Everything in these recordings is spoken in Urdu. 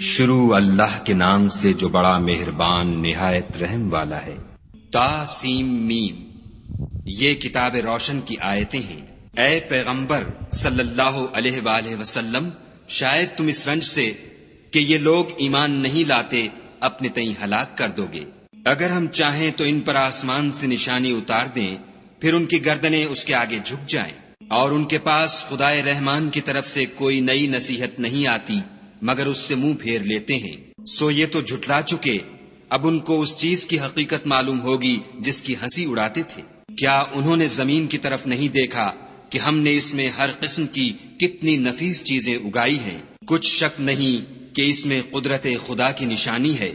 شروع اللہ کے نام سے جو بڑا مہربان نہایت رحم والا ہے۔ تا سیم میم، یہ کتاب روشن کی آیتیں ہیں۔ اے پیغمبر صلی اللہ علیہ وآلہ وسلم، شاید تم اس رنج سے کہ یہ لوگ ایمان نہیں لاتے اپنے تئیں ہلاک کر دو گے۔ اگر ہم چاہیں تو ان پر آسمان سے نشانی اتار دیں، پھر ان کی گردنیں اس کے آگے جھک جائیں، اور ان کے پاس خدائے رحمان کی طرف سے کوئی نئی نصیحت نہیں آتی مگر اس سے منہ پھیر لیتے ہیں۔ سو یہ تو جھٹلا چکے، اب ان کو اس چیز کی حقیقت معلوم ہوگی جس کی ہنسی اڑاتے تھے۔ کیا انہوں نے زمین کی طرف نہیں دیکھا کہ ہم نے اس میں ہر قسم کی کتنی نفیس چیزیں اگائی ہیں؟ کچھ شک نہیں کہ اس میں قدرت خدا کی نشانی ہے،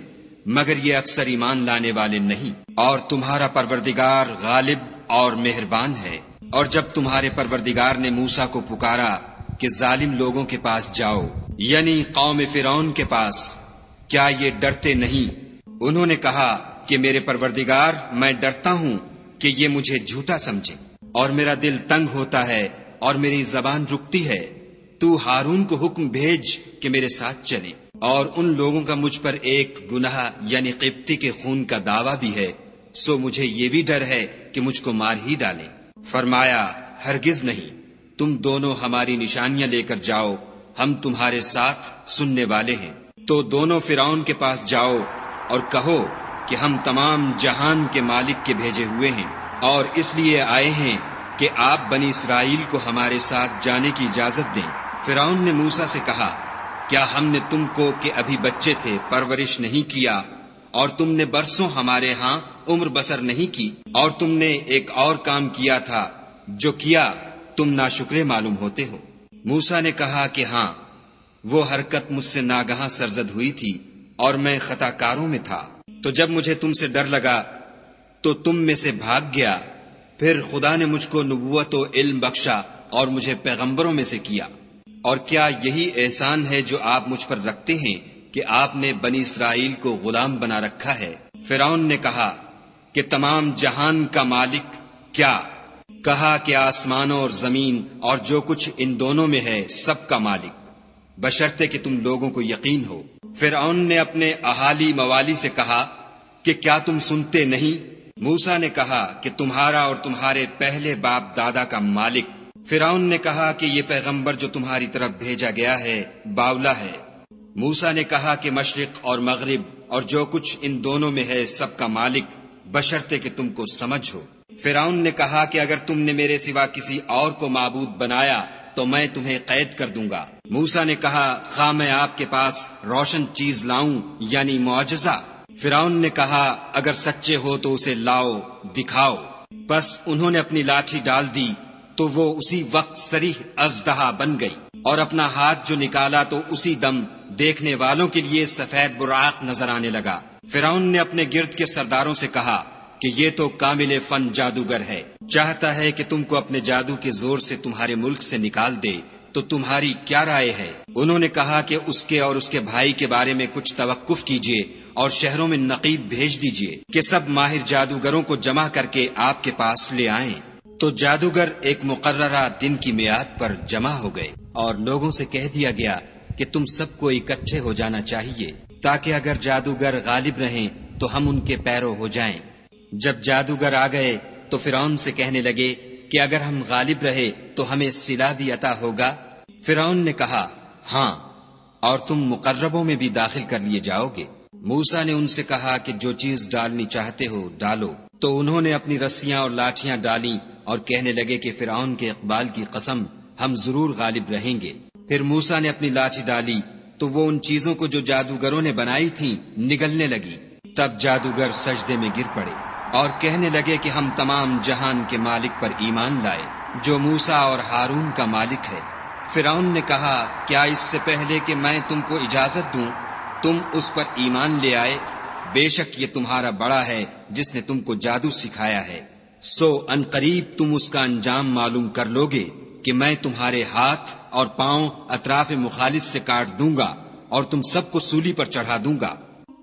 مگر یہ اکثر ایمان لانے والے نہیں۔ اور تمہارا پروردگار غالب اور مہربان ہے۔ اور جب تمہارے پروردگار نے موسیٰ کو پکارا کہ ظالم لوگوں کے پاس جاؤ، یعنی قوم فرعون کے پاس، کیا یہ ڈرتے نہیں؟ انہوں نے کہا کہ میرے پروردگار، میں ڈرتا ہوں کہ یہ مجھے جھوٹا سمجھے، اور میرا دل تنگ ہوتا ہے اور میری زبان رکتی ہے۔ تو ہارون کو حکم بھیج کہ میرے ساتھ چلے، اور ان لوگوں کا مجھ پر ایک گناہ یعنی قبطی کے خون کا دعویٰ بھی ہے، سو مجھے یہ بھی ڈر ہے کہ مجھ کو مار ہی ڈالیں۔ فرمایا، ہرگز نہیں، تم دونوں ہماری نشانیاں لے کر جاؤ، ہم تمہارے ساتھ سننے والے ہیں۔ تو دونوں فرعون کے پاس جاؤ اور کہو کہ ہم تمام جہان کے مالک کے بھیجے ہوئے ہیں، اور اس لیے آئے ہیں کہ آپ بنی اسرائیل کو ہمارے ساتھ جانے کی اجازت دیں۔ فرعون نے موسیٰ سے کہا، کیا ہم نے تم کو کہ ابھی بچے تھے پرورش نہیں کیا، اور تم نے برسوں ہمارے ہاں عمر بسر نہیں کی، اور تم نے ایک اور کام کیا تھا جو کیا تم ناشکرے معلوم ہوتے ہو؟ موسیٰ نے کہا کہ ہاں، وہ حرکت مجھ سے ناگہاں سرزد ہوئی تھی اور میں خطا کاروں میں تھا۔ تو جب مجھے تم سے ڈر لگا تو تم میں سے بھاگ گیا، پھر خدا نے مجھ کو نبوت و علم بخشا اور مجھے پیغمبروں میں سے کیا۔ اور کیا یہی احسان ہے جو آپ مجھ پر رکھتے ہیں کہ آپ نے بنی اسرائیل کو غلام بنا رکھا ہے؟ فرعون نے کہا کہ تمام جہان کا مالک کیا؟ کہا کہ آسمانوں اور زمین اور جو کچھ ان دونوں میں ہے سب کا مالک، بشرطے کہ تم لوگوں کو یقین ہو۔ فرعون نے اپنے اہالی موالی سے کہا کہ کیا تم سنتے نہیں؟ موسیٰ نے کہا کہ تمہارا اور تمہارے پہلے باپ دادا کا مالک۔ فرعون نے کہا کہ یہ پیغمبر جو تمہاری طرف بھیجا گیا ہے باولا ہے۔ موسیٰ نے کہا کہ مشرق اور مغرب اور جو کچھ ان دونوں میں ہے سب کا مالک، بشرطے کہ تم کو سمجھ ہو۔ فرعون نے کہا کہ اگر تم نے میرے سوا کسی اور کو معبود بنایا تو میں تمہیں قید کر دوں گا۔ موسیٰ نے کہا، خواہ میں آپ کے پاس روشن چیز لاؤں یعنی معجزہ؟ فرعون نے کہا، اگر سچے ہو تو اسے لاؤ، دکھاؤ۔ بس انہوں نے اپنی لاٹھی ڈال دی تو وہ اسی وقت صریح اژدہا بن گئی، اور اپنا ہاتھ جو نکالا تو اسی دم دیکھنے والوں کے لیے سفید براق نظر آنے لگا۔ فرعون نے اپنے گرد کے سرداروں سے کہا کہ یہ تو کامل فن جادوگر ہے، چاہتا ہے کہ تم کو اپنے جادو کے زور سے تمہارے ملک سے نکال دے، تو تمہاری کیا رائے ہے؟ انہوں نے کہا کہ اس کے اور اس کے بھائی کے بارے میں کچھ توقف کیجیے اور شہروں میں نقیب بھیج دیجیے کہ سب ماہر جادوگروں کو جمع کر کے آپ کے پاس لے آئیں۔ تو جادوگر ایک مقررہ دن کی میعاد پر جمع ہو گئے، اور لوگوں سے کہہ دیا گیا کہ تم سب کو اکٹھے ہو جانا چاہیے، تاکہ اگر جادوگر غالب رہیں تو ہم ان کے پیرو ہو جائیں۔ جب جادوگر آ گئے تو فرعون سے کہنے لگے کہ اگر ہم غالب رہے تو ہمیں صلہ بھی عطا ہوگا؟ فرعون نے کہا، ہاں، اور تم مقربوں میں بھی داخل کر لیے جاؤ گے۔ موسیٰ نے ان سے کہا کہ جو چیز ڈالنی چاہتے ہو ڈالو۔ تو انہوں نے اپنی رسیاں اور لاٹھیاں ڈالیں اور کہنے لگے کہ فرعون کے اقبال کی قسم، ہم ضرور غالب رہیں گے۔ پھر موسیٰ نے اپنی لاٹھی ڈالی تو وہ ان چیزوں کو جو جادوگروں نے بنائی تھیں نگلنے لگی۔ تب جادوگر سجدے میں گر پڑے اور کہنے لگے کہ ہم تمام جہان کے مالک پر ایمان لائے جو موسیٰ اور ہارون کا مالک ہے۔ فرعون نے کہا، کیا اس سے پہلے کہ میں تم کو اجازت دوں تم اس پر ایمان لے آئے؟ بے شک یہ تمہارا بڑا ہے جس نے تم کو جادو سکھایا ہے، سو ان قریب تم اس کا انجام معلوم کر لوگے کہ میں تمہارے ہاتھ اور پاؤں اطراف مخالف سے کاٹ دوں گا اور تم سب کو سولی پر چڑھا دوں گا۔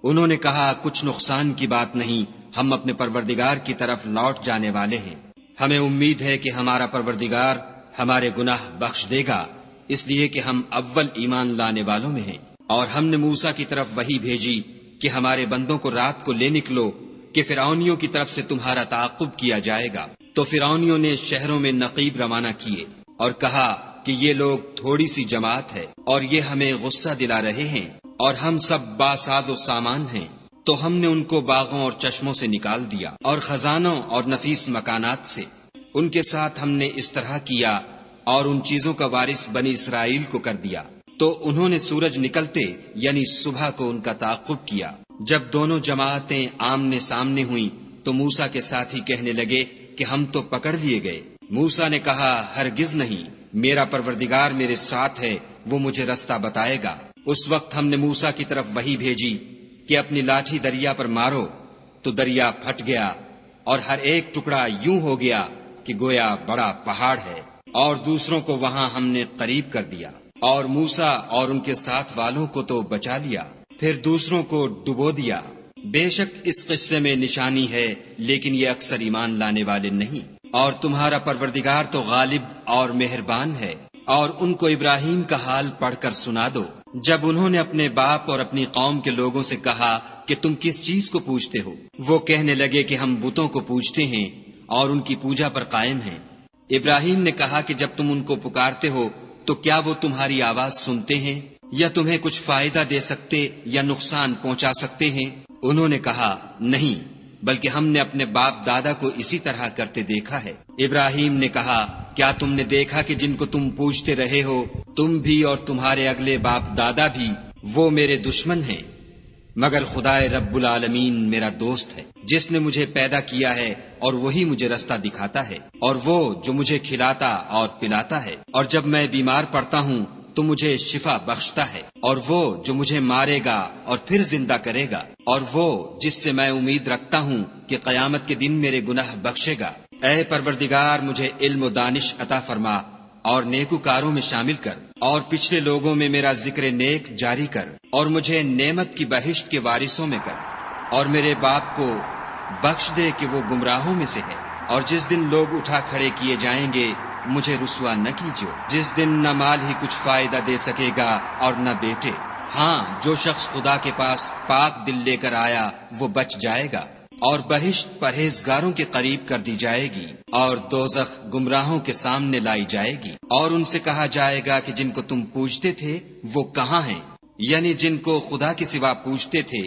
انہوں نے کہا، کچھ نقصان کی بات نہیں، ہم اپنے پروردگار کی طرف لوٹ جانے والے ہیں، ہمیں امید ہے کہ ہمارا پروردگار ہمارے گناہ بخش دے گا، اس لیے کہ ہم اول ایمان لانے والوں میں ہیں۔ اور ہم نے موسیٰ کی طرف وحی بھیجی کہ ہمارے بندوں کو رات کو لے نکلو کہ فرعونیوں کی طرف سے تمہارا تعاقب کیا جائے گا۔ تو فرعونیوں نے شہروں میں نقیب روانہ کیے اور کہا کہ یہ لوگ تھوڑی سی جماعت ہے اور یہ ہمیں غصہ دلا رہے ہیں اور ہم سب باساز و سامان ہیں۔ تو ہم نے ان کو باغوں اور چشموں سے نکال دیا اور خزانوں اور نفیس مکانات سے۔ ان کے ساتھ ہم نے اس طرح کیا اور ان چیزوں کا وارث بنی اسرائیل کو کر دیا۔ تو انہوں نے سورج نکلتے یعنی صبح کو ان کا تعاقب کیا۔ جب دونوں جماعتیں آمنے سامنے ہوئیں تو موسیٰ کے ساتھی کہنے لگے کہ ہم تو پکڑ لیے گئے۔ موسیٰ نے کہا ہرگز نہیں، میرا پروردگار میرے ساتھ ہے، وہ مجھے رستہ بتائے گا۔ اس وقت ہم نے موسیٰ کی طرف وحی بھیجی کہ اپنی لاٹھی دریا پر مارو، تو دریا پھٹ گیا اور ہر ایک ٹکڑا یوں ہو گیا کہ گویا بڑا پہاڑ ہے، اور دوسروں کو وہاں ہم نے قریب کر دیا، اور موسیٰ اور ان کے ساتھ والوں کو تو بچا لیا، پھر دوسروں کو ڈبو دیا۔ بے شک اس قصے میں نشانی ہے، لیکن یہ اکثر ایمان لانے والے نہیں۔ اور تمہارا پروردگار تو غالب اور مہربان ہے۔ اور ان کو ابراہیم کا حال پڑھ کر سنا دو، جب انہوں نے اپنے باپ اور اپنی قوم کے لوگوں سے کہا کہ تم کس چیز کو پوجتے ہو؟ وہ کہنے لگے کہ ہم بتوں کو پوجتے ہیں اور ان کی پوجا پر قائم ہیں۔ ابراہیم نے کہا کہ جب تم ان کو پکارتے ہو تو کیا وہ تمہاری آواز سنتے ہیں یا تمہیں کچھ فائدہ دے سکتے یا نقصان پہنچا سکتے ہیں؟ انہوں نے کہا نہیں، بلکہ ہم نے اپنے باپ دادا کو اسی طرح کرتے دیکھا ہے۔ ابراہیم نے کہا کیا تم نے دیکھا کہ جن کو تم پوجتے رہے ہو تم بھی اور تمہارے اگلے باپ دادا بھی، وہ میرے دشمن ہیں، مگر خدائے رب العالمین میرا دوست ہے، جس نے مجھے پیدا کیا ہے اور وہی مجھے رستہ دکھاتا ہے، اور وہ جو مجھے کھلاتا اور پلاتا ہے، اور جب میں بیمار پڑتا ہوں تو مجھے شفا بخشتا ہے، اور وہ جو مجھے مارے گا اور پھر زندہ کرے گا، اور وہ جس سے میں امید رکھتا ہوں کہ قیامت کے دن میرے گناہ بخشے گا۔ اے پروردگار مجھے علم و دانش عطا فرما اور نیکوکاروں میں شامل کر، اور پچھلے لوگوں میں میرا ذکر نیک جاری کر، اور مجھے نعمت کی بہشت کے وارثوں میں کر، اور میرے باپ کو بخش دے کہ وہ گمراہوں میں سے ہے۔ اور جس دن لوگ اٹھا کھڑے کیے جائیں گے مجھے رسوا نہ کیجو، جس دن نہ مال ہی کچھ فائدہ دے سکے گا اور نہ بیٹے۔ ہاں، جو شخص خدا کے پاس پاک دل لے کر آیا وہ بچ جائے گا، اور بہشت پرہیزگاروں کے قریب کر دی جائے گی، اور دوزخ گمراہوں کے سامنے لائی جائے گی۔ اور ان سے کہا جائے گا کہ جن کو تم پوجتے تھے وہ کہاں ہیں؟ یعنی جن کو خدا کے سوا پوجتے تھے،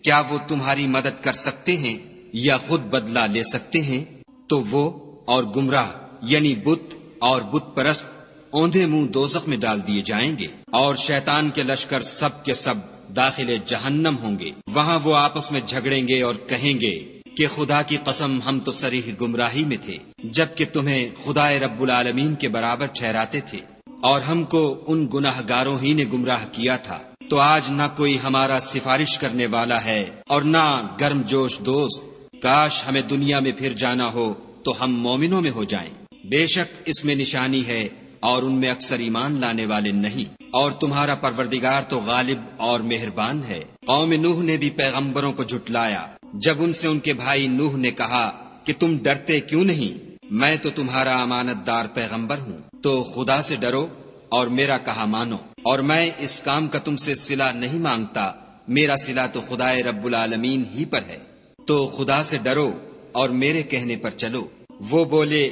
کیا وہ تمہاری مدد کر سکتے ہیں یا خود بدلہ لے سکتے ہیں؟ تو وہ اور گمراہ یعنی بت اور بت پرست اوندھے منہ دوزخ میں ڈال دیے جائیں گے، اور شیطان کے لشکر سب کے سب داخل جہنم ہوں گے۔ وہاں وہ آپس میں جھگڑیں گے اور کہیں گے کہ خدا کی قسم ہم تو صریح گمراہی میں تھے، جبکہ تمہیں خدائے رب العالمین کے برابر ٹھہراتے تھے، اور ہم کو ان گناہ گاروں ہی نے گمراہ کیا تھا۔ تو آج نہ کوئی ہمارا سفارش کرنے والا ہے اور نہ گرم جوش دوست۔ کاش ہمیں دنیا میں پھر جانا ہو تو ہم مومنوں میں ہو جائیں۔ بے شک اس میں نشانی ہے اور ان میں اکثر ایمان لانے والے نہیں۔ اور تمہارا پروردگار تو غالب اور مہربان ہے۔ قوم نوح نے بھی پیغمبروں کو جھٹلایا جب ان سے ان کے بھائی نوح نے کہا کہ تم ڈرتے کیوں نہیں؟ میں تو تمہارا امانت دار پیغمبر ہوں، تو خدا سے ڈرو اور میرا کہا مانو، اور میں اس کام کا تم سے صلہ نہیں مانگتا، میرا صلہ تو خدائے رب العالمین ہی پر ہے، تو خدا سے ڈرو اور میرے کہنے پر چلو۔ وہ بولے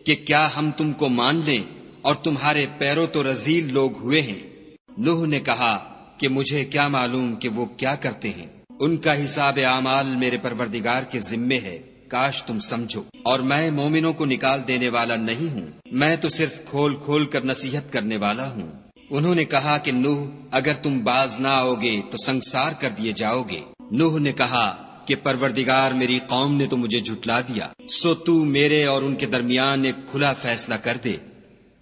کہ کیا ہم تم کو مان لیں اور تمہارے پیروں تو رذیل لوگ ہوئے ہیں۔ نوح نے کہا کہ مجھے کیا معلوم کہ وہ کیا کرتے ہیں، ان کا حساب اعمال میرے پروردگار کے ذمے ہے، کاش تم سمجھو۔ اور میں مومنوں کو نکال دینے والا نہیں ہوں، میں تو صرف کھول کھول کر نصیحت کرنے والا ہوں۔ انہوں نے کہا کہ نوح اگر تم باز نہ آؤ گے تو سنگسار کر دیے جاؤ گے۔ نوح نے کہا کہ پروردگار میری قوم نے تو مجھے جھٹلا دیا، سو تو میرے اور ان کے درمیان ایک کھلا فیصلہ کر دے،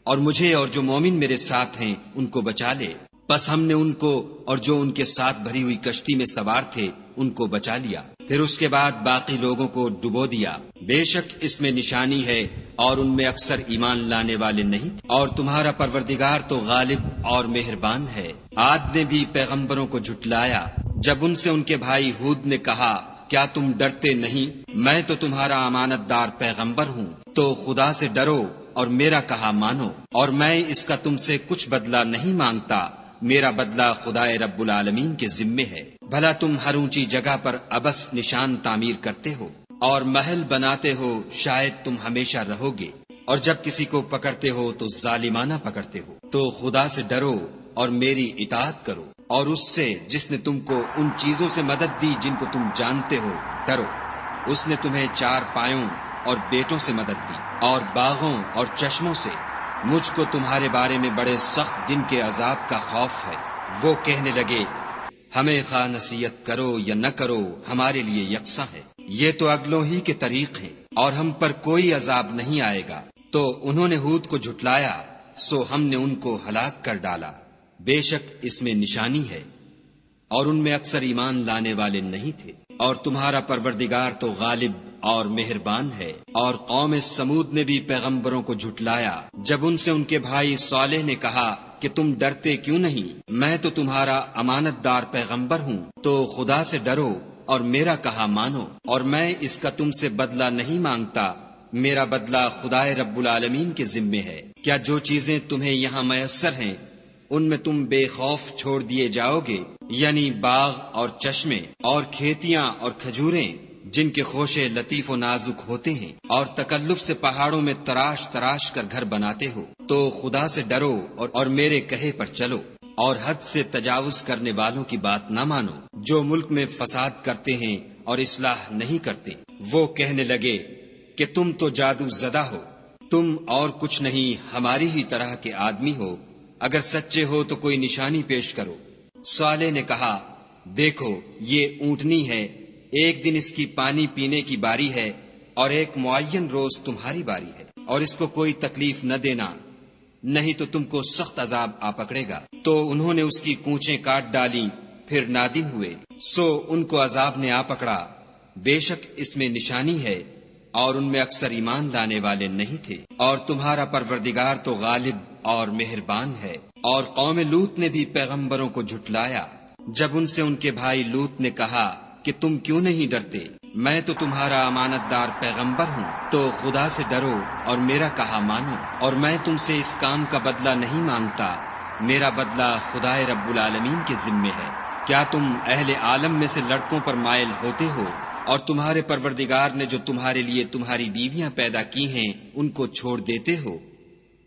اور مجھے اور جو مومن میرے ساتھ ہیں ان کو بچا لے۔ بس ہم نے ان کو اور جو ان کے ساتھ بھری ہوئی کشتی میں سوار تھے ان کو بچا لیا، پھر اس کے بعد باقی لوگوں کو ڈبو دیا۔ بے شک اس میں نشانی ہے اور ان میں اکثر ایمان لانے والے نہیں۔ اور تمہارا پروردگار تو غالب اور مہربان ہے۔ عاد نے بھی پیغمبروں کو جھٹلایا جب ان سے ان کے بھائی ہود نے کہا کیا تم ڈرتے نہیں؟ میں تو تمہارا امانت دار پیغمبر ہوں، تو خدا سے ڈرو اور میرا کہا مانو، اور میں اس کا تم سے کچھ بدلہ نہیں مانگتا، میرا بدلہ خدائے رب العالمین کے ذمے ہے۔ بھلا تم ہر اونچی جگہ پر ابس نشان تعمیر کرتے ہو اور محل بناتے ہو، شاید تم ہمیشہ رہو گے، اور جب کسی کو پکڑتے ہو تو ظالمانہ پکڑتے ہو۔ تو خدا سے ڈرو اور میری اطاعت کرو، اور اس سے جس نے تم کو ان چیزوں سے مدد دی جن کو تم جانتے ہو ڈرو۔ اس نے تمہیں 4 پایوں اور بیٹوں سے مدد دی اور باغوں اور چشموں سے۔ مجھ کو تمہارے بارے میں بڑے سخت دن کے عذاب کا خوف ہے۔ وہ کہنے لگے ہمیں خواہ نصیحت کرو یا نہ کرو ہمارے لیے یکساں ہے، یہ تو اگلوں ہی کے طریق ہیں اور ہم پر کوئی عذاب نہیں آئے گا۔ تو انہوں نے ہود کو جھٹلایا، سو ہم نے ان کو ہلاک کر ڈالا۔ بے شک اس میں نشانی ہے، اور ان میں اکثر ایمان لانے والے نہیں تھے۔ اور تمہارا پروردگار تو غالب اور مہربان ہے۔ اور قوم سمود نے بھی پیغمبروں کو جھٹلایا جب ان سے ان کے بھائی صالح نے کہا کہ تم ڈرتے کیوں نہیں، میں تو تمہارا امانت دار پیغمبر ہوں، تو خدا سے ڈرو اور میرا کہا مانو، اور میں اس کا تم سے بدلہ نہیں مانگتا، میرا بدلہ خدائے رب العالمین کے ذمے ہے۔ کیا جو چیزیں تمہیں یہاں میسر ہیں ان میں تم بے خوف چھوڑ دیے جاؤ گے، یعنی باغ اور چشمے اور کھیتیاں اور کھجوریں جن کے خوشے لطیف و نازک ہوتے ہیں، اور تکلف سے پہاڑوں میں تراش تراش کر گھر بناتے ہو، تو خدا سے ڈرو اور میرے کہے پر چلو، اور حد سے تجاوز کرنے والوں کی بات نہ مانو جو ملک میں فساد کرتے ہیں اور اصلاح نہیں کرتے۔ وہ کہنے لگے کہ تم تو جادو زدہ ہو، تم اور کچھ نہیں ہماری ہی طرح کے آدمی ہو، اگر سچے ہو تو کوئی نشانی پیش کرو۔ صالح نے کہا دیکھو یہ اونٹنی ہے، ایک دن اس کی پانی پینے کی باری ہے اور ایک معین روز تمہاری باری ہے، اور اس کو کوئی تکلیف نہ دینا، نہیں تو تم کو سخت عذاب آ پکڑے گا۔ تو انہوں نے اس کی کونچیں کاٹ ڈالی، پھر نادم ہوئے، سو ان کو عذاب نے آ پکڑا۔ بے شک اس میں نشانی ہے، اور ان میں اکثر ایمان لانے والے نہیں تھے۔ اور تمہارا پروردگار تو غالب اور مہربان ہے۔ اور قوم لوط نے بھی پیغمبروں کو جھٹلایا جب ان سے ان کے بھائی لوط نے کہا کہ تم کیوں نہیں ڈرتے، میں تو تمہارا امانت دار پیغمبر ہوں، تو خدا سے ڈرو اور میرا کہا مانو، اور میں تم سے اس کام کا بدلہ نہیں مانگتا، میرا بدلہ خدائے رب العالمین کے ذمے ہے۔ کیا تم اہل عالم میں سے لڑکوں پر مائل ہوتے ہو، اور تمہارے پروردگار نے جو تمہارے لیے تمہاری بیویاں پیدا کی ہیں ان کو چھوڑ دیتے ہو؟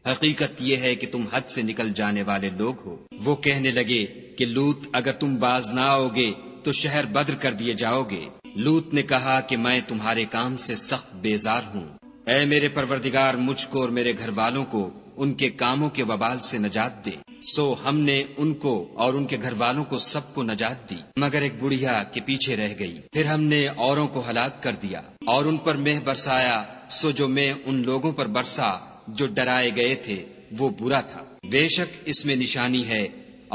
حقیقت یہ ہے کہ تم حد سے نکل جانے والے لوگ ہو۔ وہ کہنے لگے کہ لوط اگر تم باز نہ آؤ گے تو شہر بدر کر دیے جاؤ گے۔ لوط نے کہا کہ میں تمہارے کام سے سخت بیزار ہوں، اے میرے پروردگار مجھ کو اور میرے گھر والوں کو ان کے کاموں کے وبال سے نجات دے۔ سو ہم نے ان کو اور ان کے گھر والوں کو سب کو نجات دی، مگر ایک بڑھیا کے پیچھے رہ گئی۔ پھر ہم نے اوروں کو ہلاک کر دیا اور ان پر مہ برسایا، سو جو مہ ان لوگوں پر برسا جو ڈرائے گئے تھے وہ برا تھا۔ بے شک اس میں نشانی ہے،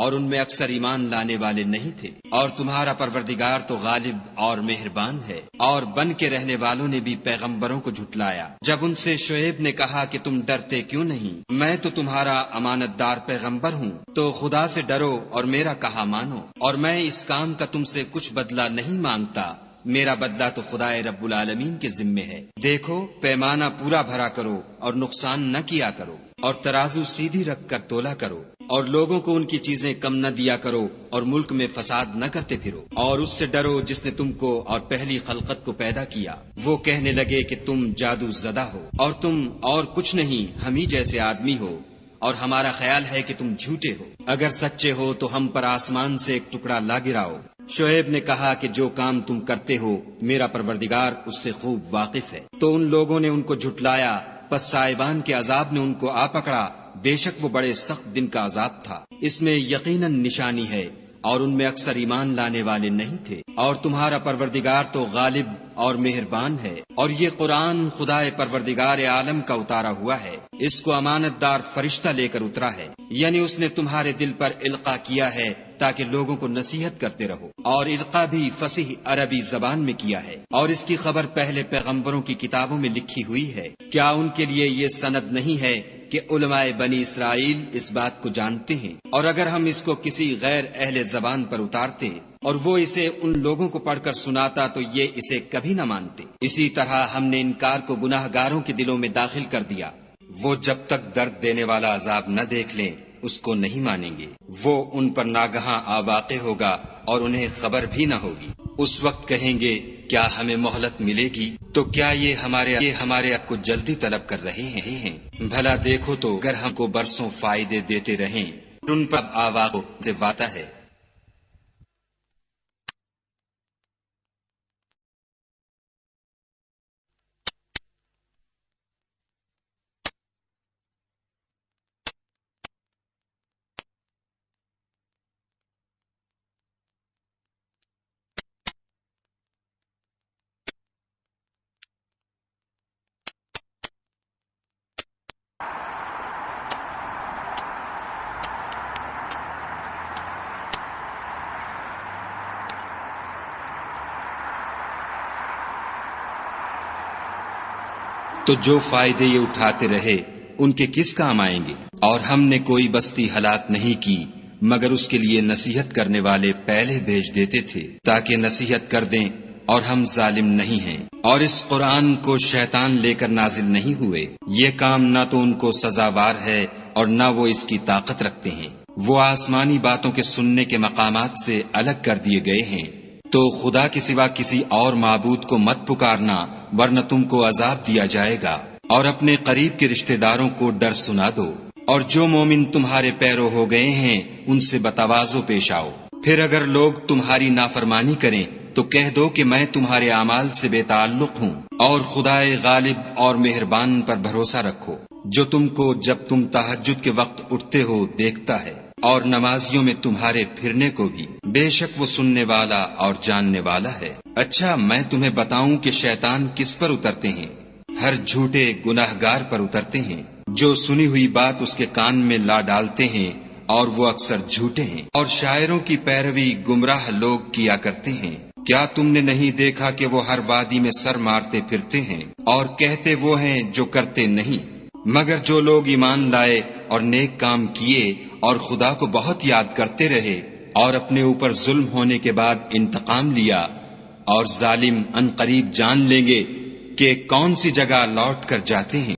اور ان میں اکثر ایمان لانے والے نہیں تھے۔ اور تمہارا پروردگار تو غالب اور مہربان ہے۔ اور بن کے رہنے والوں نے بھی پیغمبروں کو جھٹلایا جب ان سے شعیب نے کہا کہ تم ڈرتے کیوں نہیں، میں تو تمہارا امانت دار پیغمبر ہوں، تو خدا سے ڈرو اور میرا کہا مانو، اور میں اس کام کا تم سے کچھ بدلہ نہیں مانگتا، میرا بدلہ تو خدائے رب العالمین کے ذمے ہے۔ دیکھو پیمانہ پورا بھرا کرو اور نقصان نہ کیا کرو، اور ترازو سیدھی رکھ کر تولا کرو، اور لوگوں کو ان کی چیزیں کم نہ دیا کرو، اور ملک میں فساد نہ کرتے پھرو، اور اس سے ڈرو جس نے تم کو اور پہلی خلقت کو پیدا کیا۔ وہ کہنے لگے کہ تم جادو زدہ ہو، اور تم اور کچھ نہیں ہم ہی جیسے آدمی ہو، اور ہمارا خیال ہے کہ تم جھوٹے ہو۔ اگر سچے ہو تو ہم پر آسمان سے ایک ٹکڑا لا گراؤ۔ شعیب نے کہا کہ جو کام تم کرتے ہو میرا پروردگار اس سے خوب واقف ہے۔ تو ان لوگوں نے ان کو جھٹلایا، پس سائبان کے عذاب نے ان کو آ پکڑا، بے شک وہ بڑے سخت دن کا عذاب تھا۔ اس میں یقیناً نشانی ہے، اور ان میں اکثر ایمان لانے والے نہیں تھے۔ اور تمہارا پروردگار تو غالب اور مہربان ہے۔ اور یہ قرآن خدائے پروردگار عالم کا اتارا ہوا ہے، اس کو امانت دار فرشتہ لے کر اترا ہے، یعنی اس نے تمہارے دل پر القاء کیا ہے تاکہ لوگوں کو نصیحت کرتے رہو، اور القاء بھی فصیح عربی زبان میں کیا ہے، اور اس کی خبر پہلے پیغمبروں کی کتابوں میں لکھی ہوئی ہے۔ کیا ان کے لیے یہ سند نہیں ہے کہ علماء بنی اسرائیل اس بات کو جانتے ہیں؟ اور اگر ہم اس کو کسی غیر اہل زبان پر اتارتے اور وہ اسے ان لوگوں کو پڑھ کر سناتا تو یہ اسے کبھی نہ مانتے۔ اسی طرح ہم نے انکار کو گناہ گاروں کے دلوں میں داخل کر دیا، وہ جب تک درد دینے والا عذاب نہ دیکھ لیں اس کو نہیں مانیں گے۔ وہ ان پر ناگہاں واقع ہوگا اور انہیں خبر بھی نہ ہوگی۔ اس وقت کہیں گے کیا ہمیں مہلت ملے گی؟ تو کیا یہ ہمارے آپ کو جلدی طلب کر رہے ہیں؟ بھلا دیکھو تو اگر ہم کو برسوں فائدے دیتے رہیں ان پر آواز سے وعدہ ہے۔ تو جو فائدے یہ اٹھاتے رہے ان کے کس کام آئیں گے؟ اور ہم نے کوئی بستی ہلاک نہیں کی مگر اس کے لیے نصیحت کرنے والے پہلے بھیج دیتے تھے تاکہ نصیحت کر دیں، اور ہم ظالم نہیں ہیں۔ اور اس قرآن کو شیطان لے کر نازل نہیں ہوئے، یہ کام نہ تو ان کو سزاوار ہے اور نہ وہ اس کی طاقت رکھتے ہیں۔ وہ آسمانی باتوں کے سننے کے مقامات سے الگ کر دیے گئے ہیں۔ تو خدا کے سوا کسی اور معبود کو مت پکارنا ورنہ تم کو عذاب دیا جائے گا، اور اپنے قریب کے رشتہ داروں کو ڈر سنا دو، اور جو مومن تمہارے پیرو ہو گئے ہیں ان سے بتواضع پیش آؤ۔ پھر اگر لوگ تمہاری نافرمانی کریں تو کہہ دو کہ میں تمہارے اعمال سے بے تعلق ہوں، اور خدائے غالب اور مہربان پر بھروسہ رکھو جو تم کو جب تم تہجد کے وقت اٹھتے ہو دیکھتا ہے، اور نمازیوں میں تمہارے پھرنے کو بھی، بے شک وہ سننے والا اور جاننے والا ہے۔ اچھا میں تمہیں بتاؤں کہ شیطان کس پر اترتے ہیں؟ ہر جھوٹے گناہگار پر اترتے ہیں جو سنی ہوئی بات اس کے کان میں لا ڈالتے ہیں، اور وہ اکثر جھوٹے ہیں، اور شاعروں کی پیروی گمراہ لوگ کیا کرتے ہیں۔ کیا تم نے نہیں دیکھا کہ وہ ہر وادی میں سر مارتے پھرتے ہیں اور کہتے وہ ہیں جو کرتے نہیں؟ مگر جو لوگ ایمان لائے اور نیک کام کیے اور خدا کو بہت یاد کرتے رہے اور اپنے اوپر ظلم ہونے کے بعد انتقام لیا، اور ظالم ان قریب جان لیں گے کہ کون سی جگہ لوٹ کر جاتے ہیں۔